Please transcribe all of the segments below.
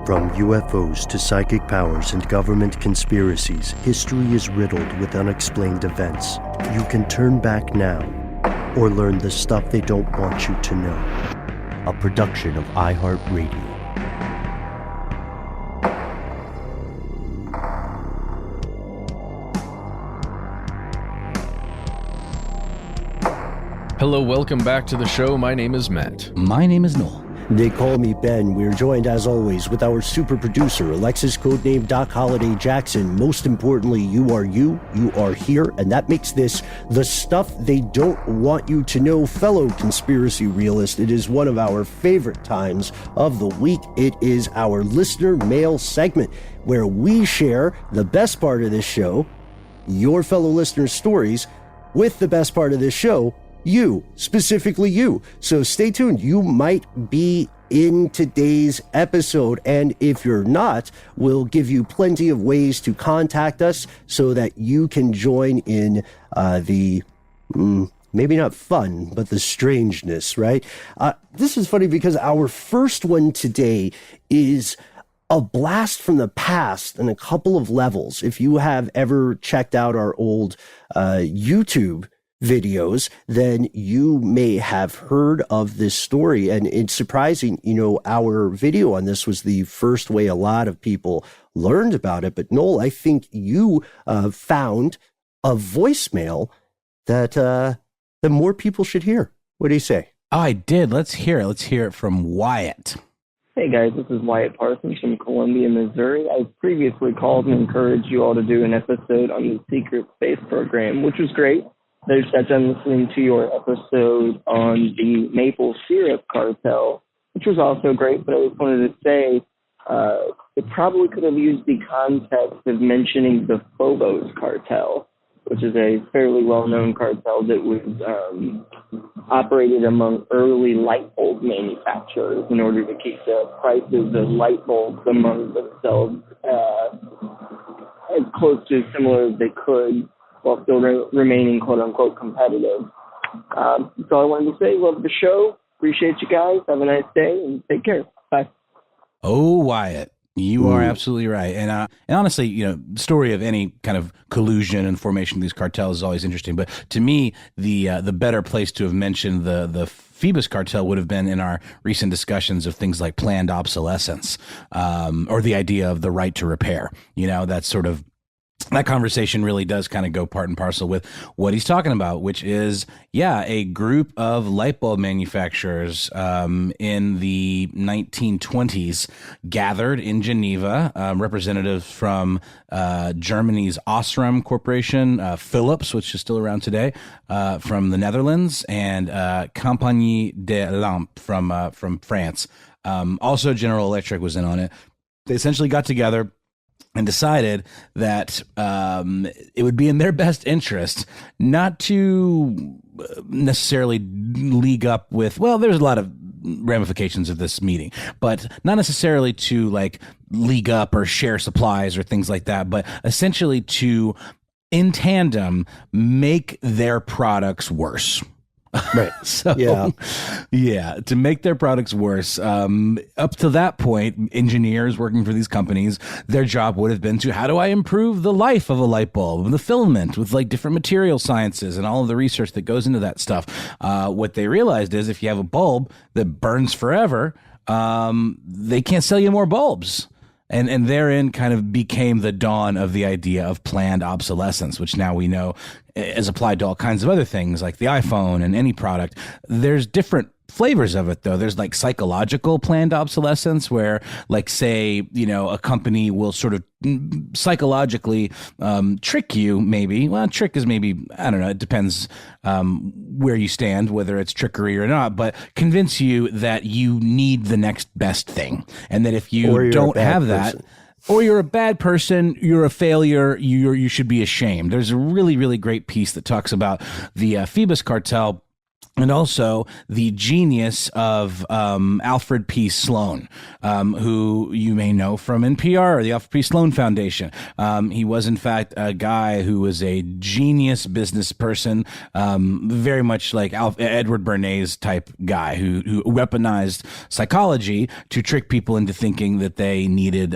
From UFOs to psychic powers and government conspiracies, history is riddled with unexplained events. You can turn back now or learn the stuff they don't want you to know. A production of iHeartRadio. Hello, welcome back to the show. My name is Matt. My name is Noel. They call me Ben. We're joined, as always, with our super producer, Alexis, codename Doc Holliday Jackson. Most importantly, you are here, and that makes this the stuff they don't want you to know. Fellow conspiracy realist, it is one of our favorite times of the week. It is our listener mail segment, where we share the best part of this show, your fellow listeners' stories, with the best part of this show, you, specifically you. So stay tuned. You might be in today's episode. And if you're not, we'll give you plenty of ways to contact us so that you can join in the maybe not fun, but the strangeness, right? This is funny because our first one today is a blast from the past in a couple of levels. If you have ever checked out our old YouTube videos, then you may have heard of this story. And it's surprising, our video on this was the first way a lot of people learned about it. But Noel, I think you found a voicemail that more people should hear. What do you say? Oh, I did. Let's hear it. Let's hear it from Wyatt. Hey guys, this is Wyatt Parsons from Columbia, Missouri. I previously called and encouraged you all to do an episode on the secret space program, which was great. I just got done listening to your episode on the maple syrup cartel, which was also great, but I just wanted to say it probably could have used the context of mentioning the Phobos cartel, which is a fairly well-known cartel that was operated among early light bulb manufacturers in order to keep the prices of light bulbs among themselves as close to similar as they could, while still remaining quote-unquote competitive. That's all I wanted to say. Love the show. Appreciate you guys. Have a nice day and take care. Bye. Oh, Wyatt, you are absolutely right. And honestly, the story of any kind of collusion and formation of these cartels is always interesting. But to me, the better place to have mentioned the Phoebus cartel would have been in our recent discussions of things like planned obsolescence, or the idea of the right to repair. That conversation really does kind of go part and parcel with what he's talking about, which is, a group of light bulb manufacturers in the 1920s gathered in Geneva, representatives from Germany's Osram Corporation, Philips, which is still around today, from the Netherlands, and Compagnie des Lampes from France. Also, General Electric was in on it. They essentially got together and decided that it would be in their best interest not to necessarily league up with, there's a lot of ramifications of this meeting, but not necessarily to league up or share supplies or things like that, but essentially to, in tandem, make their products worse. Right. To make their products worse. Up to that point, engineers working for these companies, their job would have been to, how do I improve the life of a light bulb, the filament with different material sciences and all of the research that goes into that stuff. What they realized is if you have a bulb that burns forever, they can't sell you more bulbs. And therein kind of became the dawn of the idea of planned obsolescence, which now we know is applied to all kinds of other things like the iPhone and any product. There's different flavors of it, though. There's psychological planned obsolescence where, say, a company will sort of psychologically trick you, maybe. Well, trick is maybe, I don't know, it depends where you stand, whether it's trickery or not, but convince you that you need the next best thing. And that if you don't have that, or you're a bad person, you're a failure, you should be ashamed. There's a really, really great piece that talks about the Phoebus cartel and also the genius of Alfred P. Sloan, who you may know from NPR or the Alfred P. Sloan Foundation. He was, in fact, a guy who was a genius business person, very much like Edward Bernays type guy who weaponized psychology to trick people into thinking that they needed,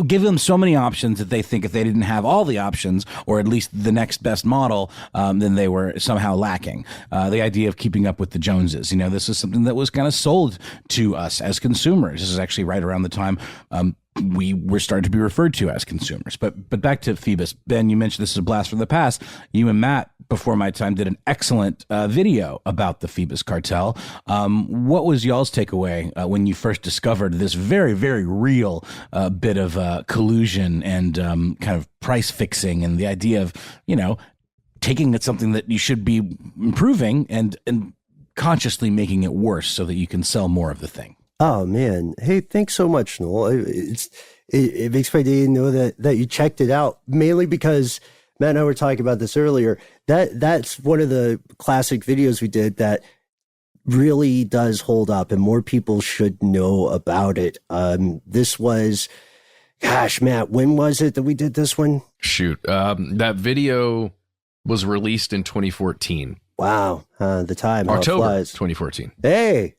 give them so many options that they think if they didn't have all the options, or at least the next best model, then they were somehow lacking. The idea of keeping up with the Joneses. This is something that was kind of sold to us as consumers. This is actually right around the time we were starting to be referred to as consumers. But back to Phoebus. Ben, you mentioned this is a blast from the past. You and Matt, before my time, did an excellent video about the Phoebus cartel. What was y'all's takeaway when you first discovered this very, very real bit of collusion and kind of price fixing, and the idea of, taking it something that you should be improving and consciously making it worse so that you can sell more of the thing? Oh man. Hey, thanks so much, Noel. It makes my day to know that you checked it out, mainly because Matt and I were talking about this earlier. That's one of the classic videos we did that really does hold up, and more people should know about it. This was, gosh, Matt, when was it that we did this one? Shoot. That video was released in 2014. Wow. The time. October 2014. Hey.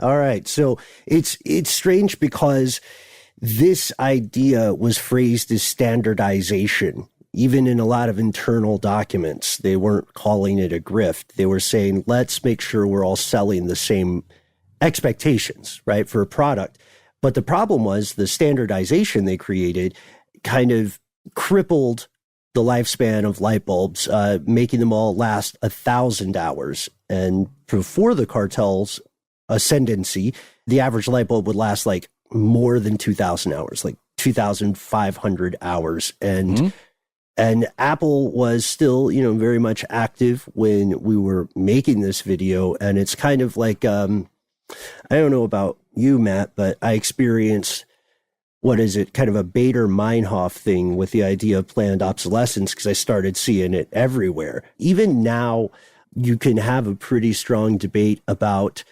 All right. So it's strange because this idea was phrased as standardization. Even in a lot of internal documents, they weren't calling it a grift. They were saying, let's make sure we're all selling the same expectations, right, for a product. But the problem was the standardization they created kind of crippled the lifespan of light bulbs, making them all last 1,000 hours. And before the cartel's ascendancy, the average light bulb would last like more than 2,000 hours, like 2,500 hours. And Apple was still, very much active when we were making this video. And it's kind of like, I don't know about you, Matt, but I experienced, kind of a Bader-Meinhof thing with the idea of planned obsolescence, because I started seeing it everywhere. Even now, you can have a pretty strong debate about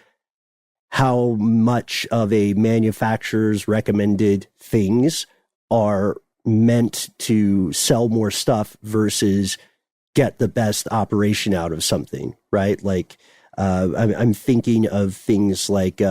how much of a manufacturer's recommended things are meant to sell more stuff versus get the best operation out of something, right? Like, I'm thinking of things like,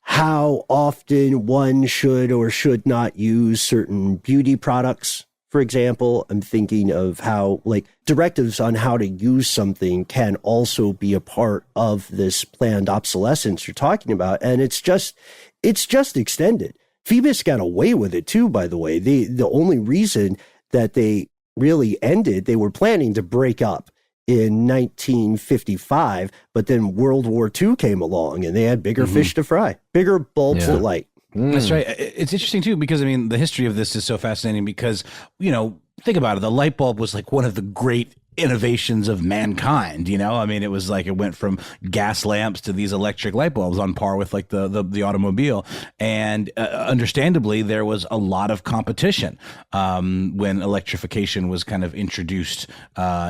how often one should or should not use certain beauty products. For example, I'm thinking of how directives on how to use something can also be a part of this planned obsolescence you're talking about. And it's just extended. Phoebus got away with it too, by the way. The only reason that they really ended, they were planning to break up in 1955, but then World War II came along and they had bigger fish to fry, bigger bulbs to light. That's right. It's interesting too, because the history of this is so fascinating because, think about it. The light bulb was like one of the great innovations of mankind. It was like it went from gas lamps to these electric light bulbs on par with like the automobile. And understandably, there was a lot of competition when electrification was kind of introduced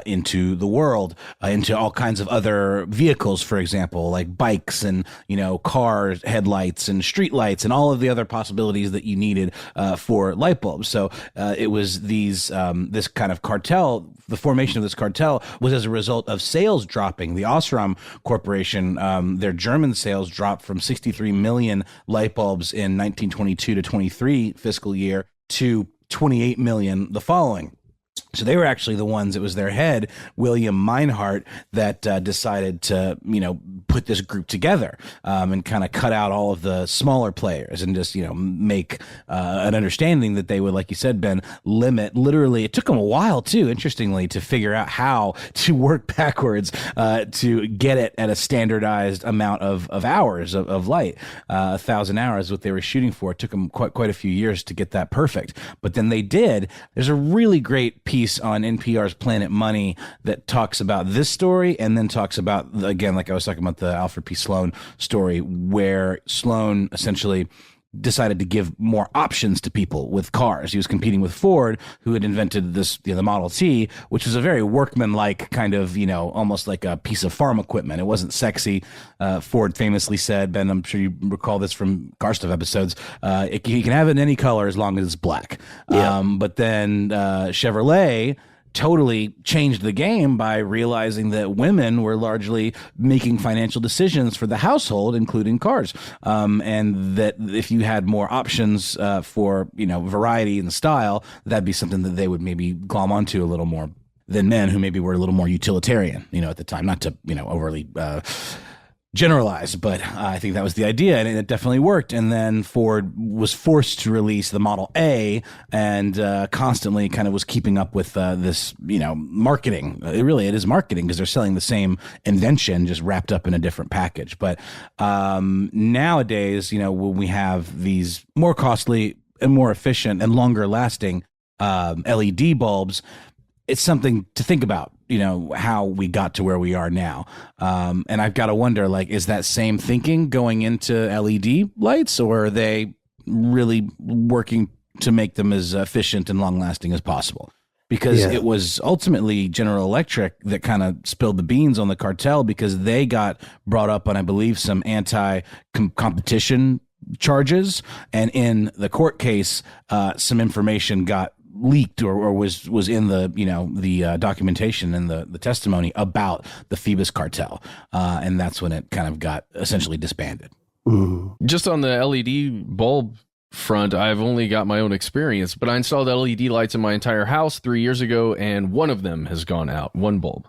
into the world, into all kinds of other vehicles, for example, like bikes and, cars, headlights and street lights and all of the other possibilities that you needed for light bulbs. So it was this kind of cartel. The formation of this cartel was as a result of sales dropping. The Osram Corporation, their German sales dropped from 63 million light bulbs in 1922 to 23 fiscal year to 28 million the following. So they were actually the ones, it was their head, William Meinhardt, that decided to, put this group together and kind of cut out all of the smaller players and just, make an understanding that they would, like you said, Ben, limit. Literally, it took them a while, too, interestingly, to figure out how to work backwards to get it at a standardized amount of hours of light. 1,000 hours, what they were shooting for. It took them quite a few years to get that perfect. But then they did. There's a really great piece on NPR's Planet Money that talks about this story and then talks about, again, like I was talking about the Alfred P. Sloan story, where Sloan essentially decided to give more options to people with cars. He was competing with Ford, who had invented this, the Model T, which was a very workmanlike kind of, almost like a piece of farm equipment. It wasn't sexy. Ford famously said, Ben, I'm sure you recall this from Car Stuff episodes, you can have it in any color as long as it's black. Yeah. But then Chevrolet totally changed the game by realizing that women were largely making financial decisions for the household, including cars. And that if you had more options for, variety and style, that'd be something that they would maybe glom onto a little more than men who maybe were a little more utilitarian, at the time, not to, overly generalized, but I think that was the idea, and it definitely worked. And then Ford was forced to release the Model A, and constantly kind of was keeping up with this, marketing. It is marketing because they're selling the same invention, just wrapped up in a different package. But nowadays, when we have these more costly and more efficient and longer lasting LED bulbs, it's something to think about, how we got to where we are now. And I've got to wonder, is that same thinking going into LED lights, or are they really working to make them as efficient and long lasting as possible? Because it was ultimately General Electric that kind of spilled the beans on the cartel, because they got brought up on, I believe, some anti-competition charges. And in the court case, some information got leaked or was in the documentation and the testimony about the Phoebus cartel, and that's when it kind of got essentially disbanded. Just on the LED bulb front, I've only got my own experience, but I installed LED lights in my entire house 3 years ago, and one of them has gone out. One bulb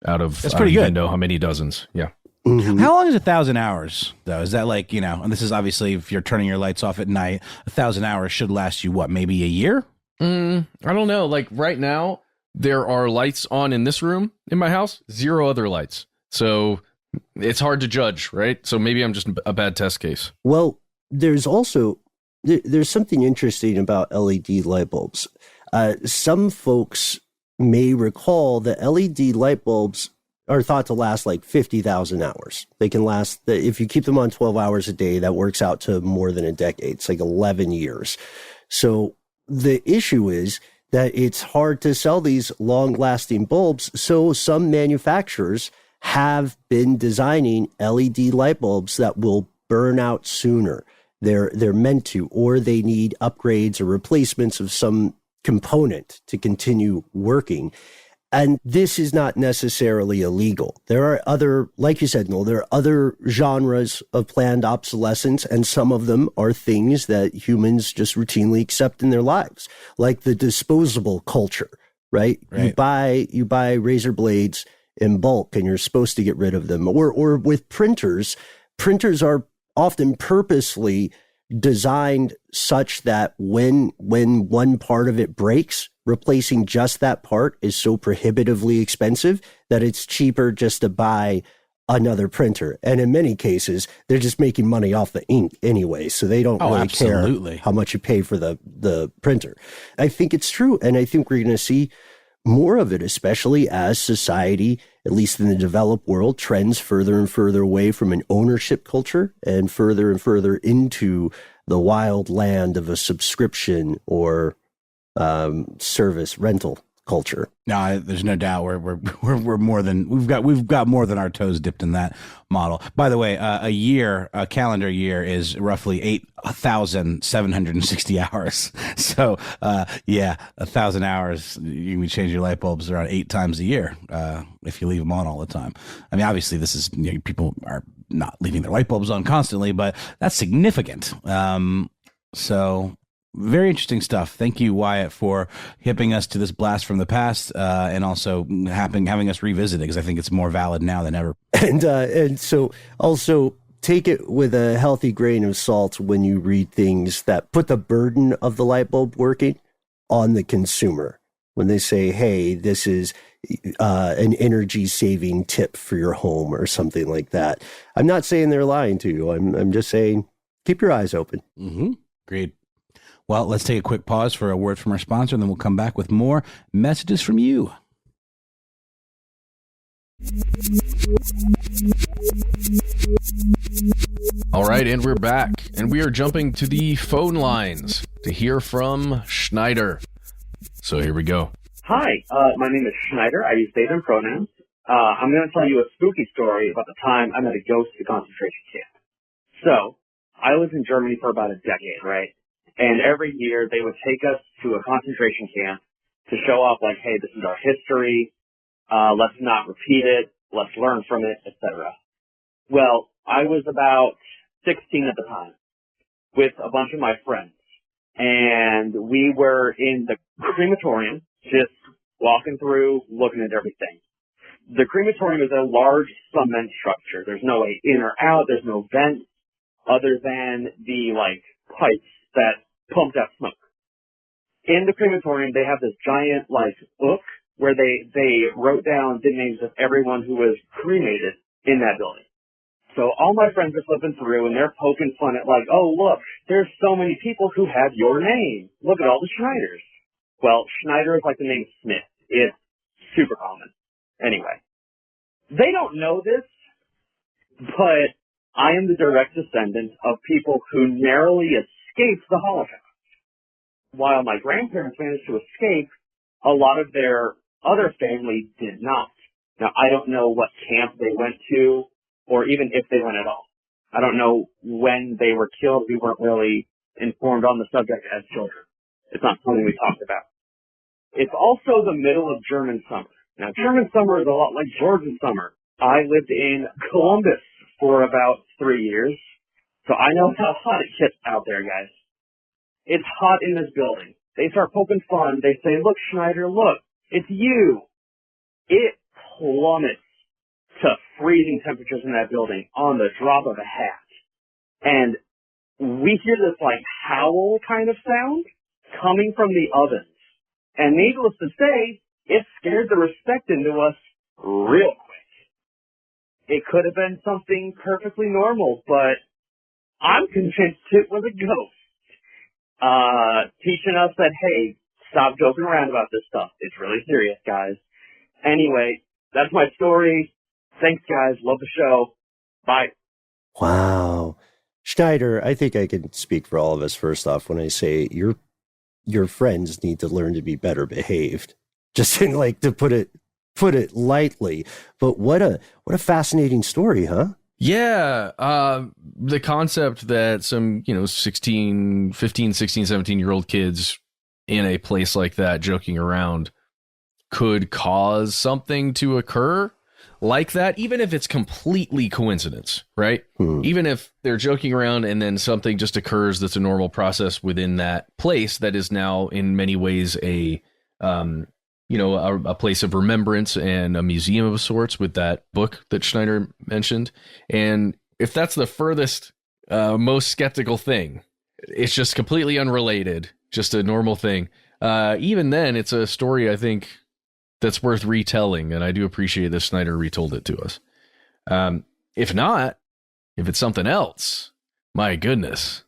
out of that's pretty good. I don't know how many dozens. Yeah. Mm-hmm. How long is 1,000 hours though? Is that and this is obviously if you're turning your lights off at night, 1,000 hours should last you what, maybe a year? I don't know. Right now, there are lights on in this room in my house, 0 other lights. So it's hard to judge, right? So maybe I'm just a bad test case. Well, there's also, there's something interesting about LED light bulbs. Some folks may recall that LED light bulbs are thought to last 50,000 hours. They can last, if you keep them on 12 hours a day, that works out to more than a decade. It's 11 years. So the issue is that it's hard to sell these long-lasting bulbs, so some manufacturers have been designing LED light bulbs that will burn out sooner. They're meant to, or they need upgrades or replacements of some component to continue working. And this is not necessarily illegal. There are other, like you said, Noel, there are other genres of planned obsolescence, and some of them are things that humans just routinely accept in their lives, like the disposable culture, right? You buy razor blades in bulk and you're supposed to get rid of them. Or with printers are often purposely designed such that when one part of it breaks, replacing just that part is so prohibitively expensive that it's cheaper just to buy another printer. And in many cases, they're just making money off the ink anyway, so they don't really care how much you pay for the printer. I think it's true, and I think we're going to see more of it, especially as society, at least in the developed world, trends further and further away from an ownership culture and further into the wild land of a subscription or service rental culture. No, there's no doubt we're more than we've got more than our toes dipped in that model. By the way, a calendar year is roughly 8,760 hours. So 1,000 hours, you can change your light bulbs around 8 times a year if you leave them on all the time. I mean, obviously this is people are not leaving their light bulbs on constantly, but that's significant. So very interesting stuff. Thank you, Wyatt, for hipping us to this blast from the past, and also having us revisit it, because I think it's more valid now than ever. And so also take it with a healthy grain of salt when you read things that put the burden of the light bulb working on the consumer. When they say, hey, this is an energy saving tip for your home or something like that. I'm not saying they're lying to you. I'm just saying keep your eyes open. Mm-hmm. Agreed. Well, let's take a quick pause for a word from our sponsor, and then we'll come back with more messages from you. All right, and we're back, and we are jumping to the phone lines to hear from Schneider. So here we go. Hi, my name is Schneider. I use they, them pronouns. I'm going to tell you a spooky story about the time I met a ghost at a concentration camp. So, I lived in Germany for about a decade, right? And every year they would take us to a concentration camp to show off, like, hey, this is our history. Let's not repeat it. Let's learn from it, etc. Well, I was about 16 at the time with a bunch of my friends. And we were in the crematorium, just walking through, looking at everything. The crematorium is a large cement structure. There's no way in or out. There's no vents other than the, like, pipes that pumped out smoke. In the crematorium, they have this giant, like, book where they wrote down the names of everyone who was cremated in that building. So all my friends are flipping through, and they're poking fun at, like, oh, look, there's so many people who have your name. Look at all the Schneiders. Well, Schneider is like the name Smith. It's super common. Anyway, they don't know this, but I am the direct descendant of people who narrowly escaped the Holocaust. While my grandparents managed to escape, a lot of their other family did not. Now, I don't know what camp they went to, or even if they went at all. I don't know when they were killed. We weren't really informed on the subject as children. It's not something we talked about. It's also the middle of German summer. Now, German summer is a lot like Georgian summer. I lived in Columbus for about 3 years, so I know how hot it gets out there, guys. It's hot in this building. They start poking fun. They say, look, Schneider, look, it's you. It plummets to freezing temperatures in that building on the drop of a hat. And we hear this, like, howl kind of sound coming from the ovens. And needless to say, it scared the respect into us real quick. It could have been something perfectly normal, but I'm convinced it was a ghost. Teaching us that, hey, stop joking around about this stuff. It's really serious, guys. Anyway, that's my story. Thanks, guys. Love the show. Bye. Wow. Schneider, I think I can speak for all of us first off when I say your friends need to learn to be better behaved. Just in, like, to put it lightly. But what a fascinating story, huh? Yeah, the concept that some, 15, 16, 17-year-old kids in a place like that joking around could cause something to occur like that, even if it's completely coincidence, right? Even if they're joking around and then something just occurs that's a normal process within that place that is now in many ways a place of remembrance and a museum of sorts with that book that Schneider mentioned. And if that's the furthest, most skeptical thing, it's just completely unrelated, just a normal thing. Even then, it's a story, I think, that's worth retelling. And I do appreciate that Schneider retold it to us. If not, if it's something else, my goodness.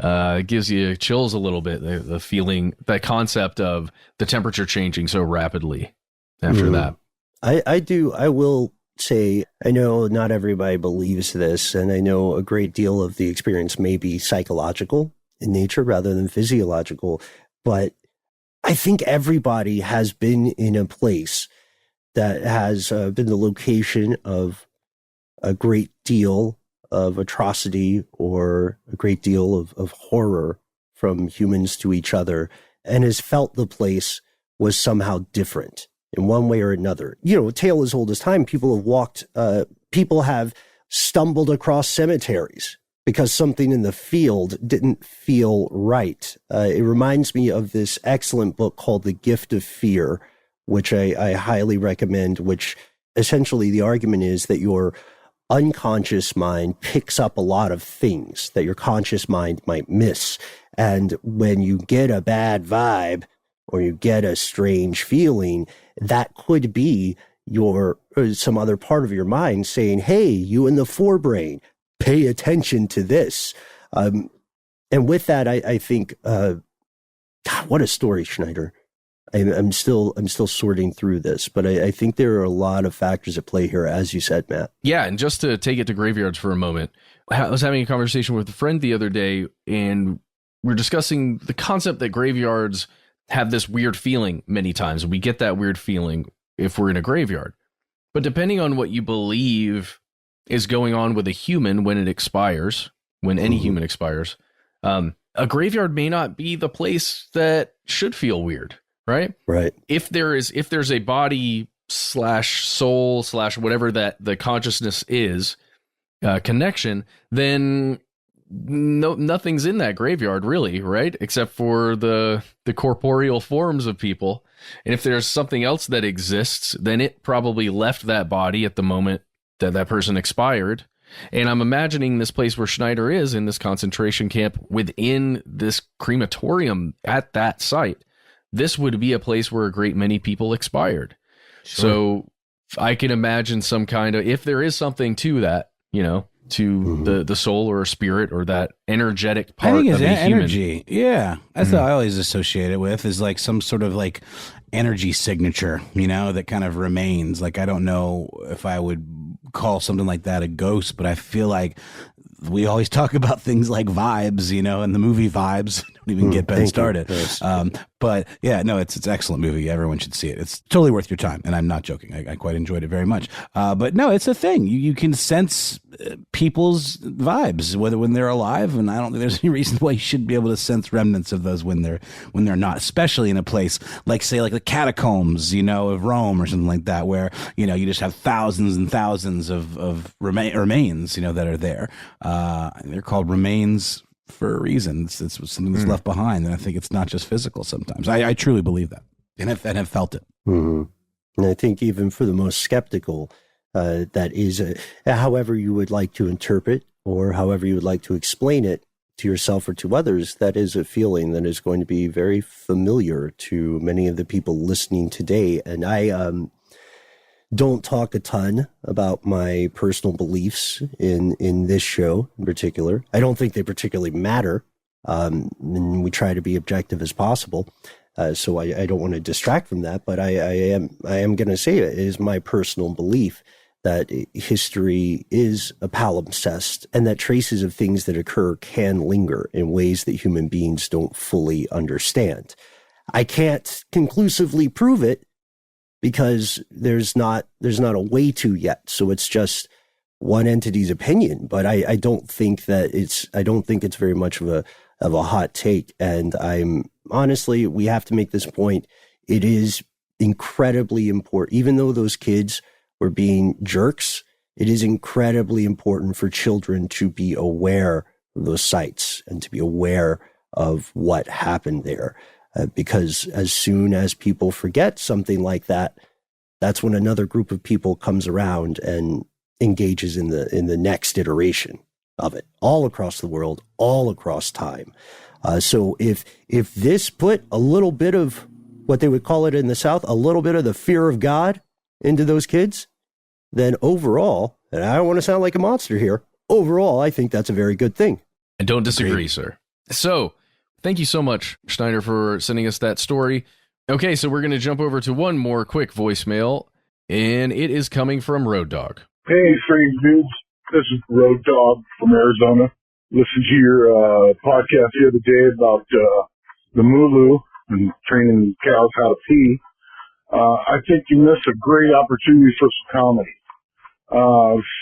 It gives you chills a little bit, the feeling, that concept of the temperature changing so rapidly after that. I will say, I know not everybody believes this, and I know a great deal of the experience may be psychological in nature rather than physiological, but I think everybody has been in a place that has been the location of a great deal of atrocity or a great deal of horror from humans to each other, and has felt the place was somehow different in one way or another. A tale as old as time. People have stumbled across cemeteries because something in the field didn't feel right. It reminds me of this excellent book called The Gift of Fear, which I highly recommend, which essentially the argument is that your unconscious mind picks up a lot of things that your conscious mind might miss. And when you get a bad vibe or you get a strange feeling, that could be some other part of your mind saying, hey, you in the forebrain, pay attention to this. And with that, I think, God, what a story, Schneider. I'm still sorting through this, but I think there are a lot of factors at play here, as you said, Matt. Yeah, and just to take it to graveyards for a moment, I was having a conversation with a friend the other day, and we're discussing the concept that graveyards have this weird feeling many times. We get that weird feeling if we're in a graveyard. But depending on what you believe is going on with a human when it expires, when any human expires, a graveyard may not be the place that should feel weird. Right. If there's a body / soul / whatever that the consciousness is connection, then nothing's in that graveyard really, right? Except for the corporeal forms of people. And if there's something else that exists, then it probably left that body at the moment that person expired. And I'm imagining this place where Schneider is in this concentration camp within this crematorium at that site. This would be a place where a great many people expired. Sure. So I can imagine some kind of, if there is something to that, to the soul or spirit or that energetic part of a human. Energy. Yeah. That's what I always associate it with, is like some sort of like energy signature, that kind of remains. Like, I don't know if I would call something like that a ghost, but I feel like we always talk about things like vibes, and the movie Vibes. Don't even get Ben started. But yeah, no, it's an excellent movie. Everyone should see it. It's totally worth your time. And I'm not joking. I quite enjoyed it very much. But no, it's a thing. You can sense people's vibes, whether when they're alive. And I don't think there's any reason why you should be able to sense remnants of those when they're not, especially in a place like, say, like the catacombs, of Rome or something like that, where, you just have thousands and thousands of remains, that are there. They're called remains for a reason. It's something that's left behind, and I think it's not just physical sometimes. I truly believe that, and have felt it. And I think even for the most skeptical, that is, however you would like to interpret or however you would like to explain it to yourself or to others, that is a feeling that is going to be very familiar to many of the people listening today. And I don't talk a ton about my personal beliefs in this show in particular. I don't think they particularly matter. And we try to be objective as possible. So I don't want to distract from that, but I am going to say it is my personal belief that history is a palimpsest and that traces of things that occur can linger in ways that human beings don't fully understand. I can't conclusively prove it, because there's not a way to yet. So it's just one entity's opinion, but I don't think it's very much of a hot take. And honestly, we have to make this point. It is incredibly important, even though those kids were being jerks, it is incredibly important for children to be aware of those sites and to be aware of what happened there. Because as soon as people forget something like that, that's when another group of people comes around and engages in the next iteration of it, all across the world, all across time. So if this put a little bit of what they would call it in the South, a little bit of the fear of God into those kids, then overall, and I don't want to sound like a monster here, overall, I think that's a very good thing. I don't disagree, sir. So thank you so much, Schneider, for sending us that story. Okay, so we're going to jump over to one more quick voicemail, and it is coming from Road Dog. Hey, strange dudes. This is Road Dog from Arizona. Listened to your podcast the other day about the Mulu and training cows how to pee. I think you missed a great opportunity for some comedy.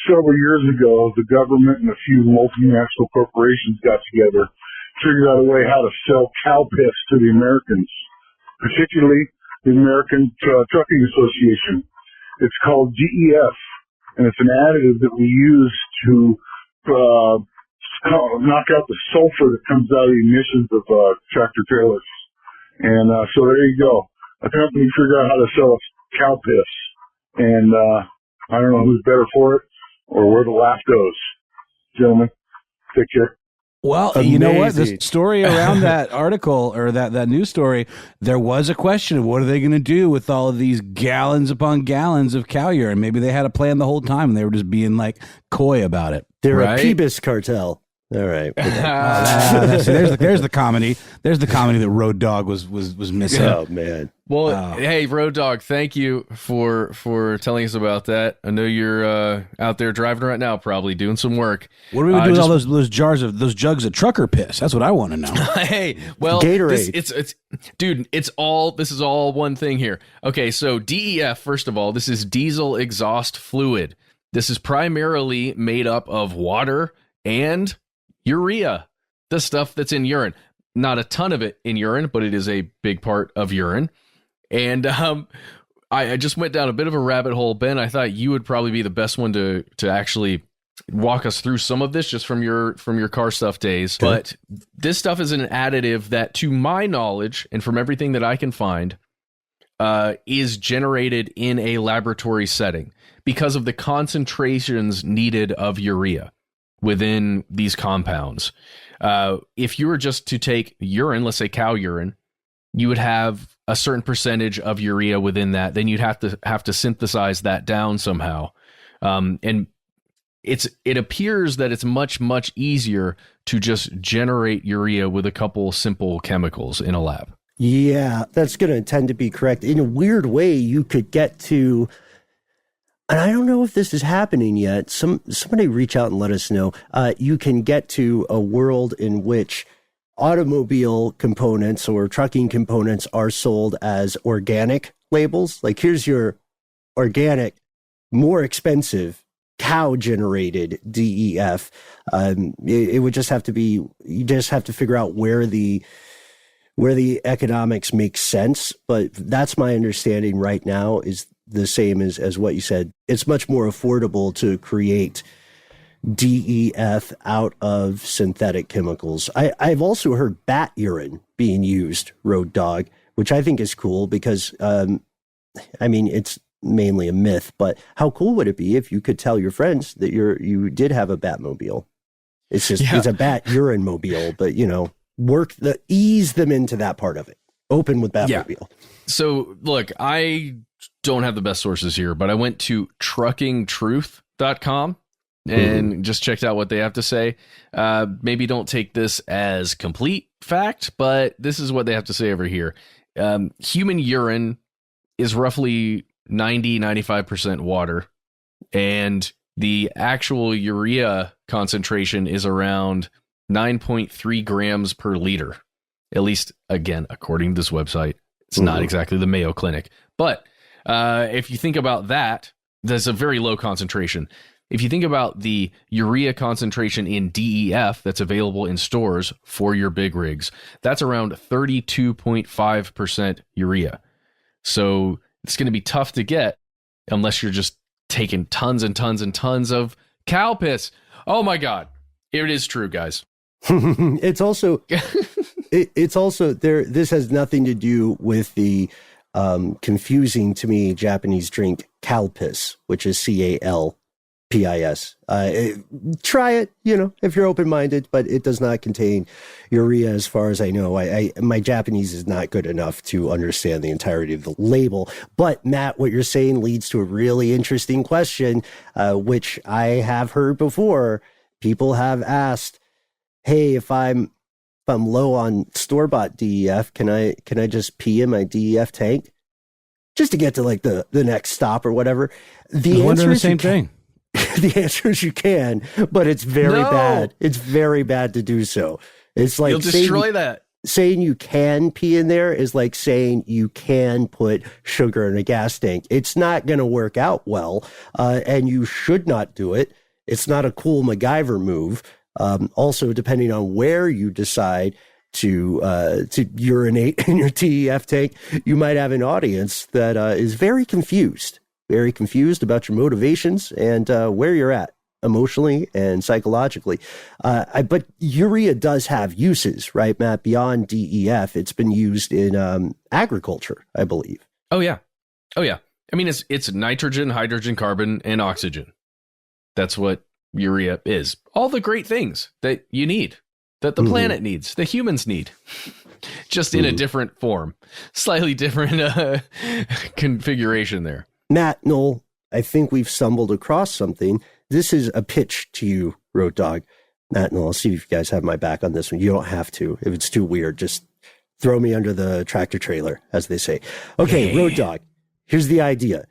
Several years ago, the government and a few multinational corporations got together, figured out a way how to sell cow piss to the Americans, particularly the American Trucking Association. It's called DEF, and it's an additive that we use to knock out the sulfur that comes out of the emissions of tractor trailers. And so there you go. A company figured out how to sell us cow piss. And I don't know who's better for it or where the laugh goes. Gentlemen, take care. Well, Amazing. You know what? The story around that article or that news story, there was a question of what are they going to do with all of these gallons upon gallons of cow urine. Maybe they had a plan the whole time and they were just being like coy about it. They're right? a Phoebus cartel. All right. There's the comedy. There's the comedy that Road Dog was missing. Oh man. Well, hey, Road Dog, thank you for telling us about that. I know you're out there driving right now, probably doing some work. What are we doing with all those jugs of trucker piss? That's what I want to know. Hey, well, Gatorade. This is all one thing here. Okay, so DEF, first of all, this is diesel exhaust fluid. This is primarily made up of water and urea, the stuff that's in urine. Not a ton of it in urine, but it is a big part of urine. And I just went down a bit of a rabbit hole. Ben, I thought you would probably be the best one to actually walk us through some of this just from your car stuff days. Okay. But this stuff is an additive that, to my knowledge, and from everything that I can find, is generated in a laboratory setting because of the concentrations needed of urea within these compounds. If you were just to take urine, let's say cow urine, you would have a certain percentage of urea within that. Then you'd have to synthesize that down somehow. And it appears that it's much, much easier to just generate urea with a couple simple chemicals in a lab. Yeah, that's going to tend to be correct. In a weird way, you could get to, and I don't know if this is happening yet. Somebody reach out and let us know. You can get to a world in which automobile components or trucking components are sold as organic labels. Like, here's your organic, more expensive cow-generated DEF. It would just have to be, you just have to figure out where the economics make sense. But that's my understanding right now, is the same as what you said. It's much more affordable to create DEF out of synthetic chemicals. I've also heard bat urine being used, Road Dog, which I think is cool because, it's mainly a myth, but how cool would it be if you could tell your friends that you did have a Batmobile? It's just, It's a bat urine mobile, but ease them into that part of it. Open with Batmobile. Yeah. So look, I don't have the best sources here, but I went to truckingtruth.com and just checked out what they have to say. Maybe don't take this as complete fact, but this is what they have to say over here. Human urine is roughly 95% water, and the actual urea concentration is around 9.3 grams per liter. At least, again, according to this website, it's not exactly the Mayo Clinic. But if you think about that, that's a very low concentration. If you think about the urea concentration in DEF that's available in stores for your big rigs, that's around 32.5% urea. So it's going to be tough to get unless you're just taking tons and tons and tons of cow piss. Oh my God. It is true, guys. It's also there. This has nothing to do with the confusing to me Japanese drink calpis, which is CALPIS. Try it, if you're open-minded, but it does not contain urea as far as I know. My Japanese is not good enough to understand the entirety of the label. But Matt, what you're saying leads to a really interesting question, which I have heard before. People have asked, hey, if I'm low on store-bought DEF, can I just pee in my DEF tank just to get to like the next stop or whatever? The answer is the same thing. The answer is you can, but it's very bad. It's very bad to do so. It's like you'll destroy that. Saying you can pee in there is like saying you can put sugar in a gas tank. It's not going to work out well, and you should not do it. It's not a cool MacGyver move. Also, depending on where you decide to urinate in your DEF tank, you might have an audience that is very confused about your motivations and where you're at emotionally and psychologically. But urea does have uses, right, Matt? Beyond DEF, it's been used in agriculture, I believe. Oh yeah. I mean, it's nitrogen, hydrogen, carbon, and oxygen. That's what urea is. All the great things that you need, that the planet needs, that humans need, just in a different form, slightly different configuration there. Matt, Noel, I think we've stumbled across something. This is a pitch to you, Road Dog. Matt, and I'll see if you guys have my back on this one. You don't have to. If it's too weird, just throw me under the tractor trailer, as they say. Okay, Road Dog, here's the idea.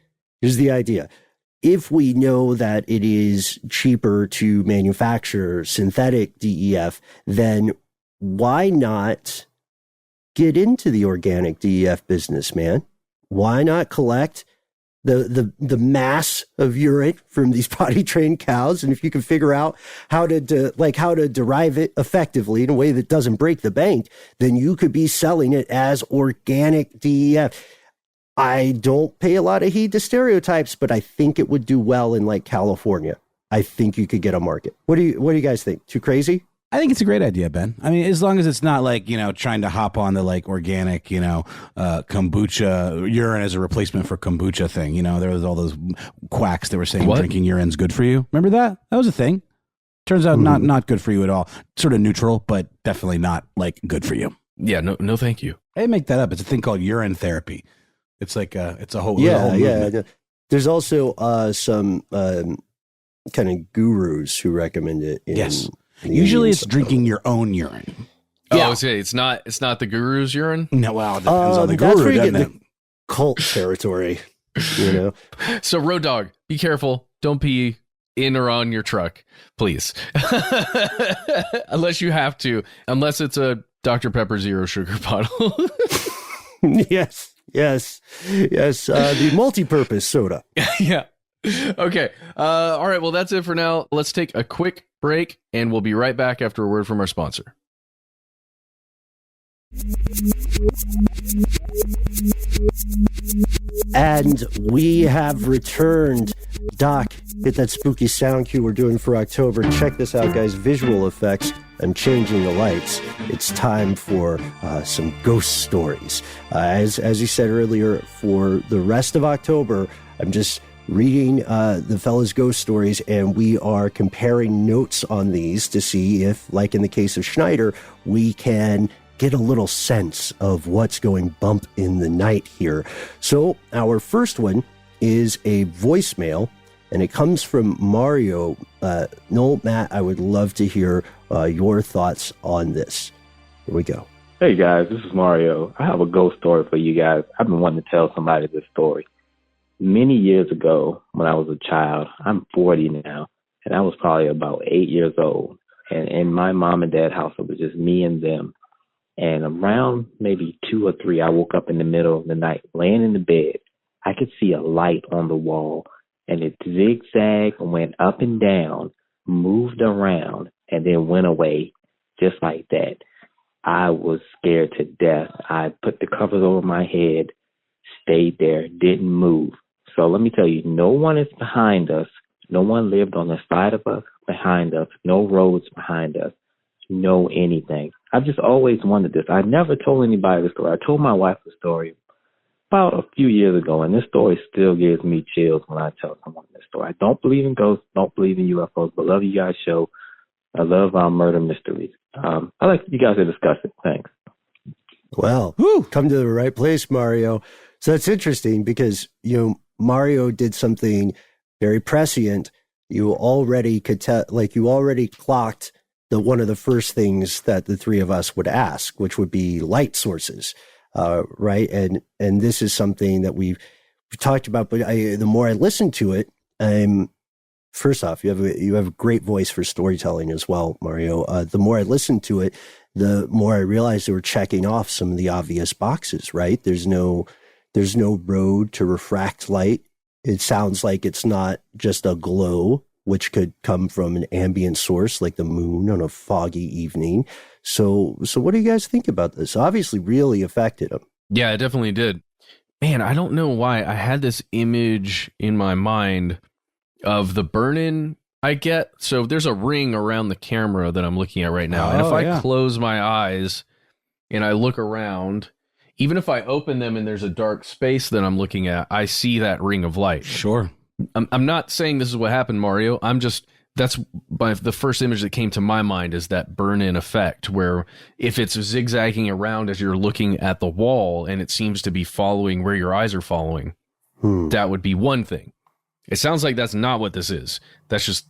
If we know that it is cheaper to manufacture synthetic DEF, then why not get into the organic DEF business, man? Why not collect the mass of urine from these potty-trained cows? And if you can figure out how to derive it effectively in a way that doesn't break the bank, then you could be selling it as organic DEF. I don't pay a lot of heed to stereotypes, but I think it would do well in like California. I think you could get a market. What do you guys think? Too crazy? I think it's a great idea, Ben. I mean, as long as it's not like, trying to hop on the like organic, kombucha, urine as a replacement for kombucha thing. There was all those quacks that were saying drinking urine's good for you. Remember that? That was a thing. Turns out not good for you at all. Sort of neutral, but definitely not like good for you. Yeah, no, thank you. I make that up. It's a thing called urine therapy. It's like it's a whole movement. There's also some kind of gurus who recommend it. Yes. Usually it's drinking your own urine. Oh, okay. It's not the guru's urine? No, well, it depends on the that's guru, where you doesn't get it? the cult territory, So, Road Dog, be careful. Don't pee in or on your truck, please. Unless you have to. Unless it's a Dr. Pepper Zero Sugar bottle. Yes. The multi-purpose soda. Yeah. Okay. All right. Well, that's it for now. Let's take a quick break, and we'll be right back after a word from our sponsor. And we have returned. Doc, hit that spooky sound cue we're doing for October. Check this out, guys. Visual effects and changing the lights. It's time for some ghost stories. As you said earlier, for the rest of October, I'm just reading the fellas' ghost stories, and we are comparing notes on these to see if, like in the case of Schneider, we can get a little sense of what's going bump in the night here. So our first one is a voicemail, and it comes from Mario. Noel, Matt, I would love to hear your thoughts on this. Here we go. Hey guys, this is Mario. I have a ghost story for you guys. I've been wanting to tell somebody this story. Many years ago, when I was a child, I'm 40 now, and I was probably about 8 years old. And in my mom and dad's house, it was just me and them. And around maybe 2 or 3, I woke up in the middle of the night, laying in the bed. I could see a light on the wall, and it zigzagged and went up and down, moved around, and then went away just like that. I was scared to death. I put the covers over my head, stayed there, didn't move. So let me tell you, no one is behind us. No one lived on the side of us, behind us. No roads behind us. No anything. I've just always wondered this. I never told anybody the story. I told my wife the story about a few years ago, and this story still gives me chills when I tell someone this story. I don't believe in ghosts, don't believe in UFOs, but love you guys' show. I love murder mysteries. I like you guys to discuss it. Thanks. Well, come to the right place, Mario. So that's interesting because, Mario did something very prescient. You already could tell, you already clocked one of the first things that the three of us would ask, which would be light sources, right? And this is something that we've talked about, but the more I listen to it, first off, you have a great voice for storytelling as well, Mario. The more I listen to it, the more I realize they were checking off some of the obvious boxes, right? There's no road to refract light. It sounds like it's not just a glow, which could come from an ambient source like the moon on a foggy evening. So what do you guys think about this? Obviously really affected him. Yeah, it definitely did. Man, I don't know why I had this image in my mind of the burn-in I get. So there's a ring around the camera that I'm looking at right now. And if I close my eyes and I look around, even if I open them and there's a dark space that I'm looking at, I see that ring of light. Sure. I'm not saying this is what happened, Mario. That's the first image that came to my mind is that burn-in effect, where if it's zigzagging around as you're looking at the wall and it seems to be following where your eyes are following, that would be one thing. It sounds like that's not what this is. That's just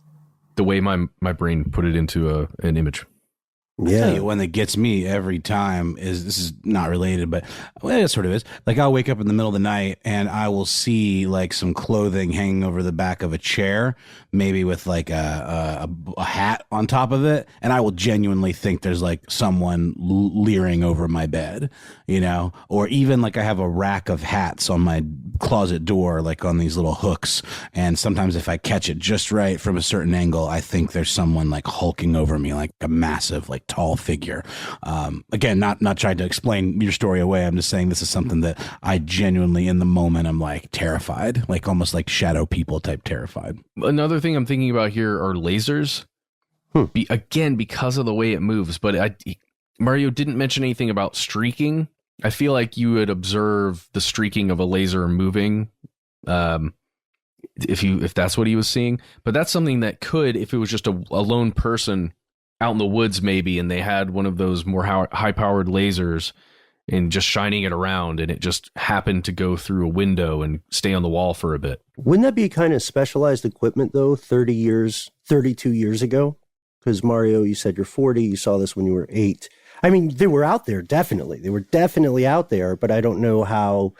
the way my brain put it into an image. I tell you, one that gets me every time is, this is not related, but well, it sort of is. Like, I'll wake up in the middle of the night and I will see like some clothing hanging over the back of a chair, maybe with like a hat on top of it. And I will genuinely think there's like someone leering over my bed, you know, or even like I have a rack of hats on my closet door, like on these little hooks. And sometimes if I catch it just right from a certain angle, I think there's someone like hulking over me, like a massive, like tall figure. Again, not trying to explain your story away. I'm just saying this is something that I genuinely, in the moment, I'm like terrified, like almost like shadow people type terrified. Another thing I'm thinking about here are lasers. Again, because of the way it moves. But Mario didn't mention anything about streaking. I feel like you would observe the streaking of a laser moving, if that's what he was seeing. But that's something that could, if it was just a lone person out in the woods maybe, and they had one of those more high-powered lasers and just shining it around, and it just happened to go through a window and stay on the wall for a bit. Wouldn't that be kind of specialized equipment, though, 32 years ago? Because, Mario, you said you're 40, you saw this when you were 8. I mean, they were out there, definitely. They were definitely out there, but I don't know how...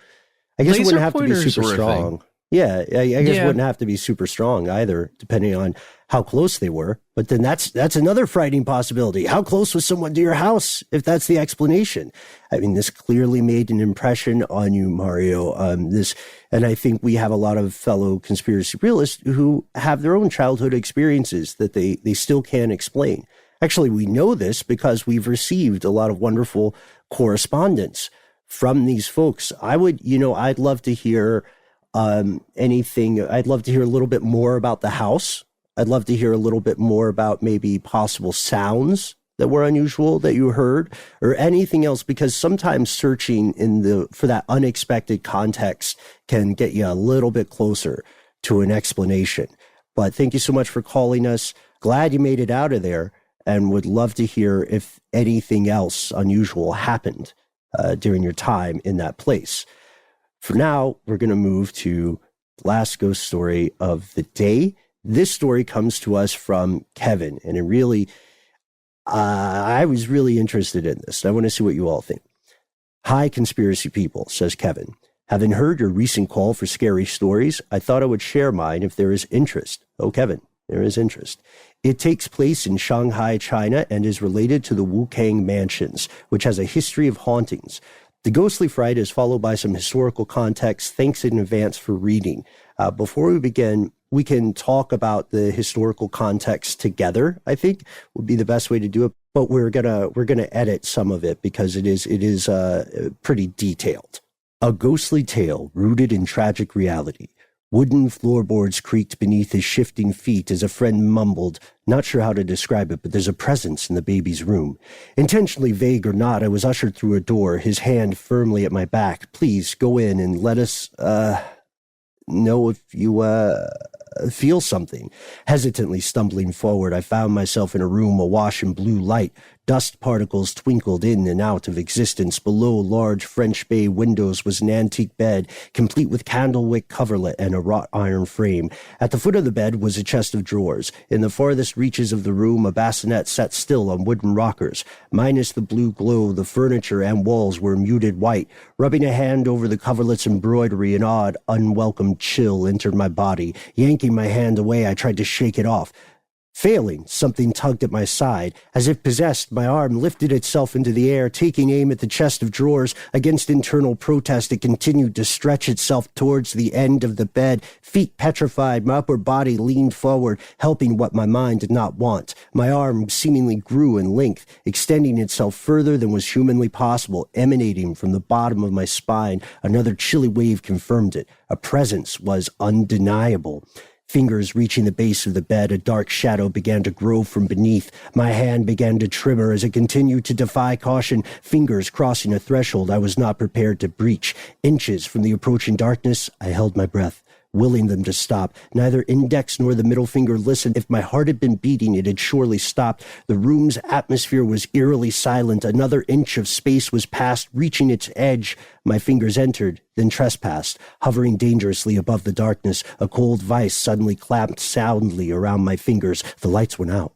I guess it wouldn't have to be super strong. Yeah, I guess it wouldn't have to be super strong either, depending on how close they were. But then that's another frightening possibility. How close was someone to your house, if that's the explanation? I mean, this clearly made an impression on you, Mario. And I think we have a lot of fellow conspiracy realists who have their own childhood experiences that they still can't explain. Actually, we know this because we've received a lot of wonderful correspondence from these folks. I'd love to hear anything. I'd love to hear a little bit more about the house. I'd love to hear a little bit more about maybe possible sounds that were unusual that you heard, or anything else, because sometimes searching for that unexpected context can get you a little bit closer to an explanation. But thank you so much for calling us. Glad you made it out of there, and would love to hear if anything else unusual happened during your time in that place. For now, we're going to move to the last ghost story of the day. This story comes to us from Kevin, and it really, I was really interested in this. I want to see what you all think. Hi, conspiracy people, says Kevin. Having heard your recent call for scary stories, I thought I would share mine if there is interest. Oh, Kevin, there is interest. It takes place in Shanghai, China, and is related to the Wukang Mansions, which has a history of hauntings. The ghostly fright is followed by some historical context. Thanks in advance for reading. Before we begin, we can talk about the historical context together, I think would be the best way to do it. But we're gonna edit some of it because it is pretty detailed. A ghostly tale rooted in tragic reality. Wooden floorboards creaked beneath his shifting feet as a friend mumbled, not sure how to describe it, but there's a presence in the baby's room. Intentionally vague or not, I was ushered through a door, his hand firmly at my back. Please go in and let us know if you feel something. Hesitantly stumbling forward, I found myself in a room awash in blue light. Dust particles twinkled in and out of existence. Below large French bay windows was an antique bed, complete with candlewick coverlet and a wrought iron frame. At the foot of the bed was a chest of drawers. In the farthest reaches of the room, a bassinet sat still on wooden rockers. Minus the blue glow, the furniture and walls were muted white. Rubbing a hand over the coverlet's embroidery, an odd, unwelcome chill entered my body. Yanking my hand away, I tried to shake it off. Failing, something tugged at my side. As if possessed, my arm lifted itself into the air, taking aim at the chest of drawers. Against internal protest, it continued to stretch itself towards the end of the bed. Feet petrified, my upper body leaned forward, helping what my mind did not want. My arm seemingly grew in length, extending itself further than was humanly possible, emanating from the bottom of my spine. Another chilly wave confirmed it. A presence was undeniable. Fingers reaching the base of the bed, a dark shadow began to grow from beneath. My hand began to tremor as it continued to defy caution, fingers crossing a threshold I was not prepared to breach. Inches from the approaching darkness, I held my breath. willing them to stop. Neither index nor the middle finger listened. If my heart had been beating, it had surely stopped. The room's atmosphere was eerily silent. Another inch of space was passed, reaching its edge. My fingers entered, then trespassed. Hovering dangerously above the darkness, a cold vice suddenly clamped soundly around my fingers. The lights went out.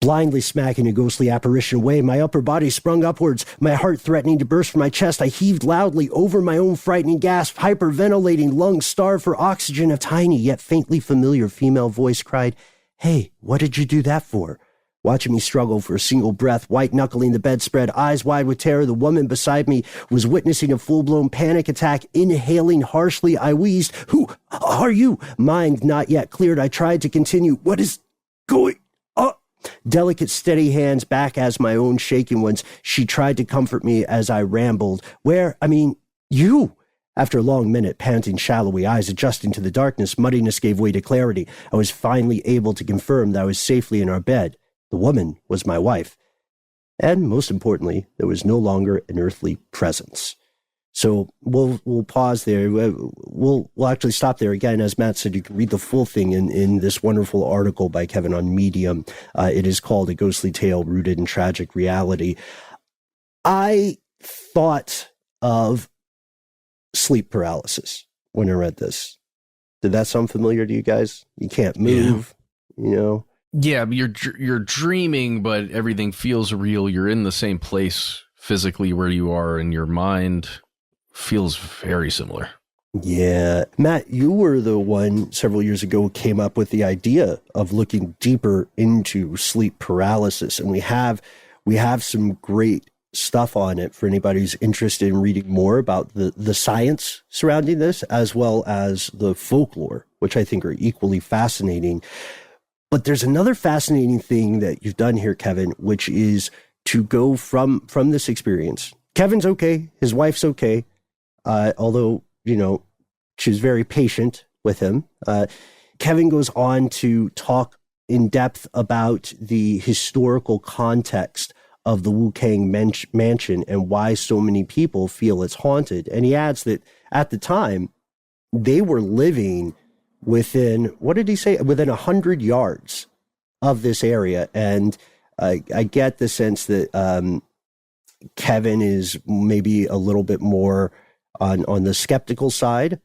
Blindly smacking a ghostly apparition away, my upper body sprung upwards, my heart threatening to burst from my chest. I heaved loudly over my own frightening gasp, hyperventilating, lungs starved for oxygen. A tiny yet faintly familiar female voice cried, "Hey, what did you do that for?" Watching me struggle for a single breath, white-knuckling the bedspread, eyes wide with terror, the woman beside me was witnessing a full-blown panic attack. Inhaling harshly, I wheezed, "Who are you?" Mind not yet cleared, I tried to continue. "What is going on?" Delicate, steady hands back as my own shaking ones. She tried to comfort me as I rambled. You. After a long minute, panting, shallowy eyes adjusting to the darkness, muddiness gave way to clarity. I was finally able to confirm that I was safely in our bed. The woman was my wife. And most importantly, there was no longer an earthly presence. So we'll pause there. We'll actually stop there again. As Matt said, you can read the full thing in this wonderful article by Kevin on Medium. It is called A Ghostly Tale Rooted in Tragic Reality. I thought of sleep paralysis when I read this. Did that sound familiar to you guys? You can't move, you know? Yeah, you're dreaming, but everything feels real. You're in the same place physically where you are, and your mind feels very similar. Yeah. Matt, you were the one several years ago who came up with the idea of looking deeper into sleep paralysis. And we have some great stuff on it for anybody who's interested in reading more about the science surrounding this, as well as the folklore, which I think are equally fascinating. But there's another fascinating thing that you've done here, Kevin, which is to go from this experience. Kevin's okay. His wife's okay. Although, she was very patient with him. Kevin goes on to talk in depth about the historical context of the Wu-Kang mansion and why so many people feel it's haunted. And he adds that at the time, they were living within, what did he say? Within 100 yards of this area. And I get the sense that Kevin is maybe a little bit more on the skeptical side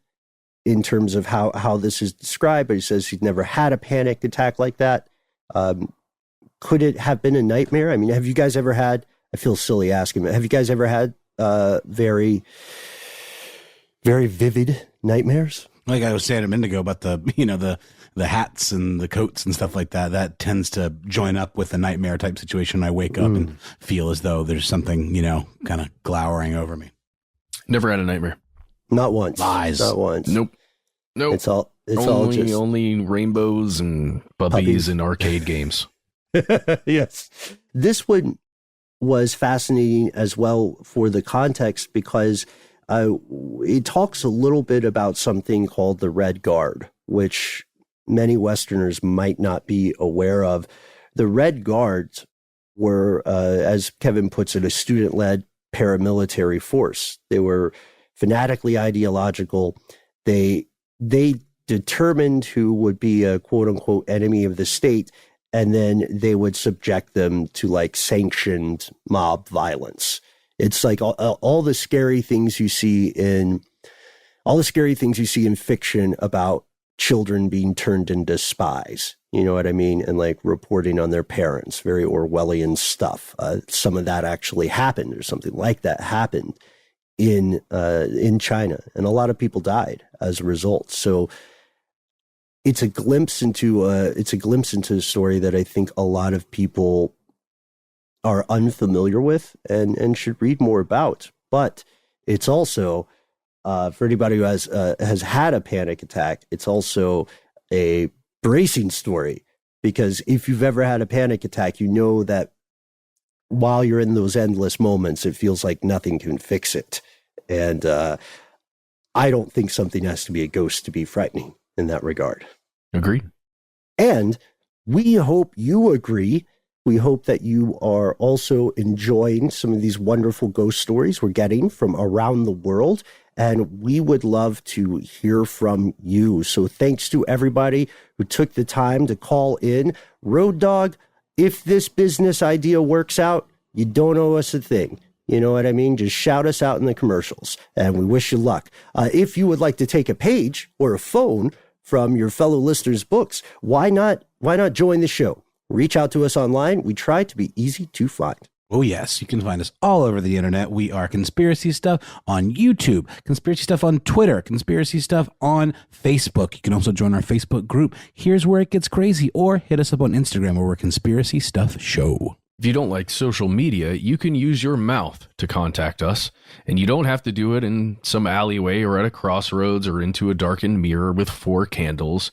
in terms of how this is described, but he says he's never had a panic attack like that. Could it have been a nightmare? I mean, have you guys ever had, I feel silly asking, but have you guys ever had very, very vivid nightmares? Like I was saying a minute ago about the hats and the coats and stuff like that, that tends to join up with a nightmare type situation. I wake up and feel as though there's something, kind of glowering over me. Never had a nightmare. Not once. Lies. Not once. Nope. It's all just only rainbows and puppies and arcade games. Yes. This one was fascinating as well for the context because it talks a little bit about something called the Red Guard, which many Westerners might not be aware of. The Red Guards were, as Kevin puts it, a student-led paramilitary force. They were fanatically ideological. They determined who would be a quote-unquote enemy of the state, and then they would subject them to like sanctioned mob violence. It's like all the scary things you see in fiction about children being turned into spies. You know what I mean? And like reporting on their parents, very Orwellian stuff. Some of that actually happened, or something like that happened in China, and a lot of people died as a result. So it's a glimpse into a story that I think a lot of people are unfamiliar with and should read more about. But it's also for anybody who has had a panic attack, it's also a bracing story, because if you've ever had a panic attack, you know that while you're in those endless moments, it feels like nothing can fix it. And I don't think something has to be a ghost to be frightening in that regard. Agreed. And we hope you agree. We hope that you are also enjoying some of these wonderful ghost stories we're getting from around the world. And we would love to hear from you. So thanks to everybody who took the time to call in. Road Dog, if this business idea works out, you don't owe us a thing. You know what I mean? Just shout us out in the commercials, and we wish you luck. If you would like to take a page or a phone from your fellow listeners' books, why not join the show? Reach out to us online. We try to be easy to find. Oh, yes. You can find us all over the internet. We are Conspiracy Stuff on YouTube, Conspiracy Stuff on Twitter, Conspiracy Stuff on Facebook. You can also join our Facebook group, Here's Where It Gets Crazy, or hit us up on Instagram where we're Conspiracy Stuff Show. If you don't like social media, you can use your mouth to contact us, and you don't have to do it in some alleyway or at a crossroads or into a darkened mirror with 4 candles.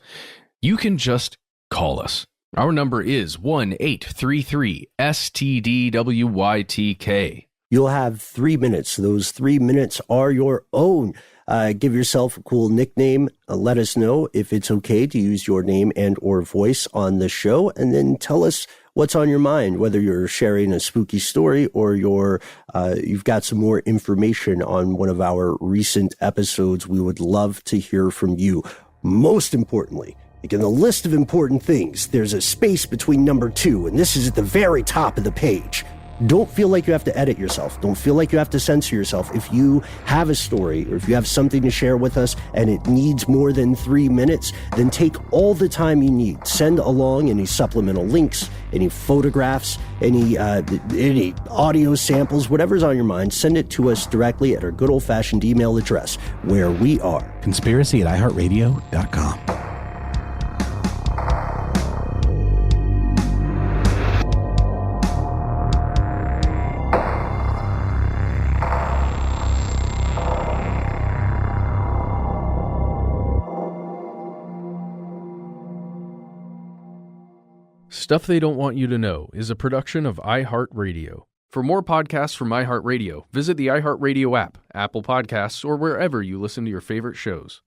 You can just call us. Our number is 1-833-STDWYTK. You'll have 3 minutes. Those 3 minutes are your own. Give yourself a cool nickname. Let us know if it's okay to use your name and or voice on the show, and then tell us what's on your mind, whether you're sharing a spooky story or you've got some more information on one of our recent episodes. We would love to hear from you. Most importantly, like in the list of important things, there's a space between number 2, and this is at the very top of the page. Don't feel like you have to edit yourself. Don't feel like you have to censor yourself. If you have a story or if you have something to share with us and it needs more than 3 minutes, then take all the time you need. Send along any supplemental links, any photographs, any audio samples, whatever's on your mind. Send it to us directly at our good old-fashioned email address, where we are conspiracy@iHeartRadio.com. Stuff They Don't Want You to Know is a production of iHeartRadio. For more podcasts from iHeartRadio, visit the iHeartRadio app, Apple Podcasts, or wherever you listen to your favorite shows.